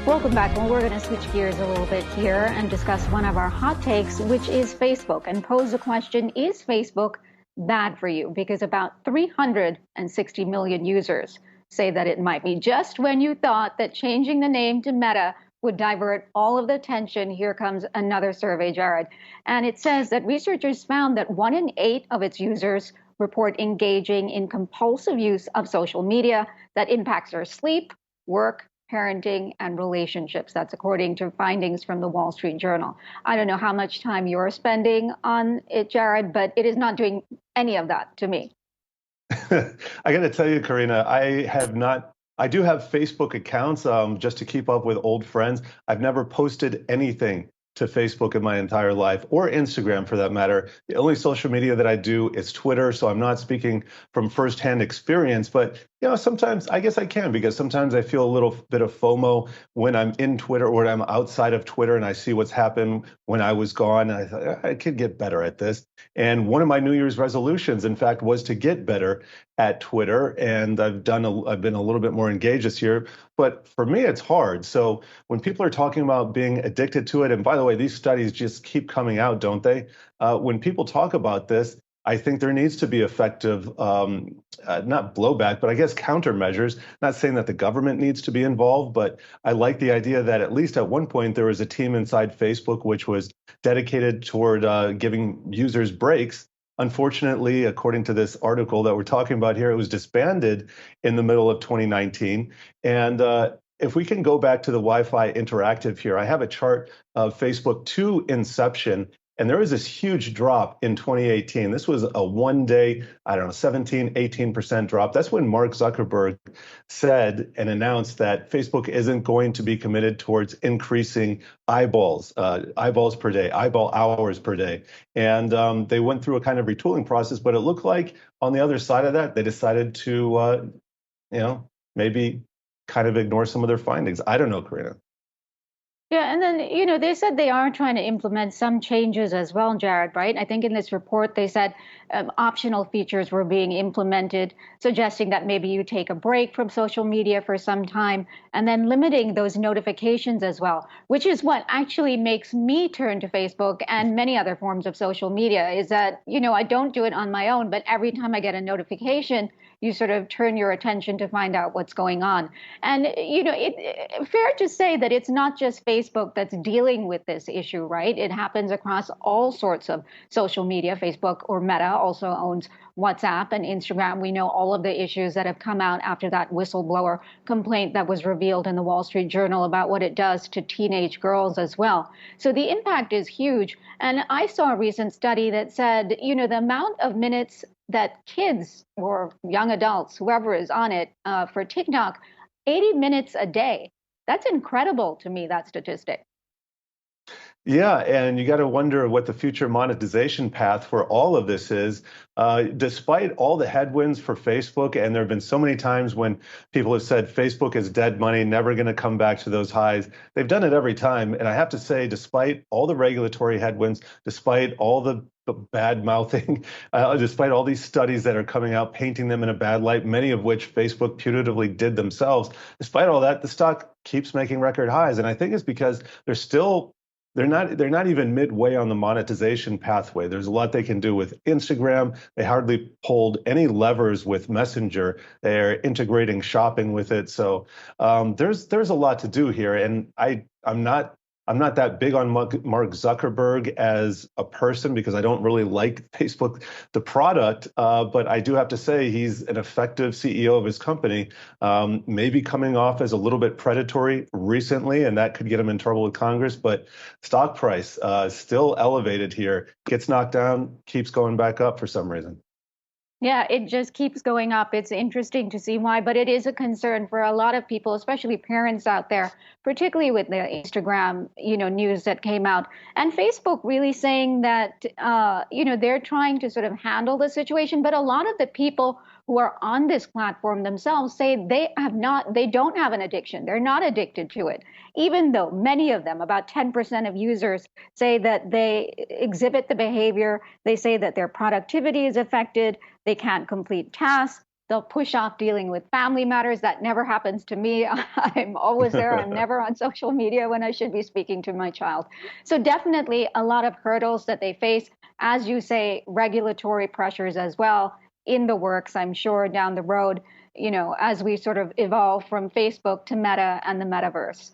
Welcome back. Well, we're going to switch gears a little bit here and discuss one of our hot takes, which is Facebook, and pose the question, is Facebook bad for you? Because about 360 million users say that it might be. Just when you thought that changing the name to Meta would divert all of the attention, here comes another survey, Jared. And it says that researchers found that 1 in 8 of its users report engaging in compulsive use of social media that impacts their sleep, work, parenting, and relationships. That's according to findings from the Wall Street Journal. I don't know how much time you're spending on it, Jared, but it is not doing any of that to me. I got to tell you, Karina, I do have Facebook accounts just to keep up with old friends. I've never posted anything to Facebook in my entire life, or Instagram for that matter. The only social media that I do is Twitter, so I'm not speaking from firsthand experience, but sometimes I guess I can, because sometimes I feel a little bit of FOMO when I'm in Twitter or when I'm outside of Twitter and I see what's happened when I was gone. I thought I could get better at this. And one of my New Year's resolutions, in fact, was to get better at Twitter. And I've been a little bit more engaged this year. But for me, it's hard. So when people are talking about being addicted to it, and by the way, these studies just keep coming out, don't they? When people talk about this, I think there needs to be effective, not blowback, but I guess countermeasures. Not saying that the government needs to be involved, but I like the idea that at least at one point there was a team inside Facebook which was dedicated toward giving users breaks. Unfortunately, according to this article that we're talking about here, it was disbanded in the middle of 2019. And if we can go back to the Wi-Fi interactive here, I have a chart of Facebook to inception. And there was this huge drop in 2018. This was a one-day, 17, 18% drop. That's when Mark Zuckerberg said and announced that Facebook isn't going to be committed towards increasing eyeballs per day, eyeball hours per day. And they went through a kind of retooling process, but it looked like on the other side of that, they decided to, maybe kind of ignore some of their findings. I don't know, Karina. Yeah, and then, they said they are trying to implement some changes as well, Jared, right? I think in this report, they said optional features were being implemented, suggesting that maybe you take a break from social media for some time, and then limiting those notifications as well, which is what actually makes me turn to Facebook and many other forms of social media, is that, I don't do it on my own, but every time I get a notification, you sort of turn your attention to find out what's going on. And, fair to say that it's not just Facebook that's dealing with this issue, right? It happens across all sorts of social media. Facebook, or Meta, also owns WhatsApp and Instagram. We know all of the issues that have come out after that whistleblower complaint that was revealed in the Wall Street Journal about what it does to teenage girls as well. So the impact is huge. And I saw a recent study that said, the amount of minutes that kids or young adults, whoever is on it for TikTok, 80 minutes a day. That's incredible to me, that statistic. Yeah, and you got to wonder what the future monetization path for all of this is. Despite all the headwinds for Facebook, and there have been so many times when people have said Facebook is dead money, never going to come back to those highs. They've done it every time. And I have to say, despite all the regulatory headwinds, despite all the bad mouthing, despite all these studies that are coming out painting them in a bad light, many of which Facebook putatively did themselves, despite all that, the stock keeps making record highs. And I think it's because they're not even midway on the monetization pathway. There's a lot they can do with Instagram. They hardly pulled any levers with Messenger. They're integrating shopping with it. So there's a lot to do here. And I'm not that big on Mark Zuckerberg as a person, because I don't really like Facebook, the product. But I do have to say he's an effective CEO of his company, maybe coming off as a little bit predatory recently, and that could get him in trouble with Congress. But stock price still elevated here, gets knocked down, keeps going back up for some reason. Yeah, it just keeps going up. It's interesting to see why, but it is a concern for a lot of people, especially parents out there, particularly with the Instagram, news that came out, and Facebook really saying that, they're trying to sort of handle the situation. But a lot of the people who are on this platform themselves say they don't have an addiction. They're not addicted to it, even though many of them, about 10% of users, say that they exhibit the behavior. They say that their productivity is affected. They can't complete tasks. They'll push off dealing with family matters. That never happens to me. I'm always there. I'm never on social media when I should be speaking to my child. So definitely a lot of hurdles that they face. As you say, regulatory pressures as well in the works, I'm sure, down the road, as we sort of evolve from Facebook to Meta and the metaverse.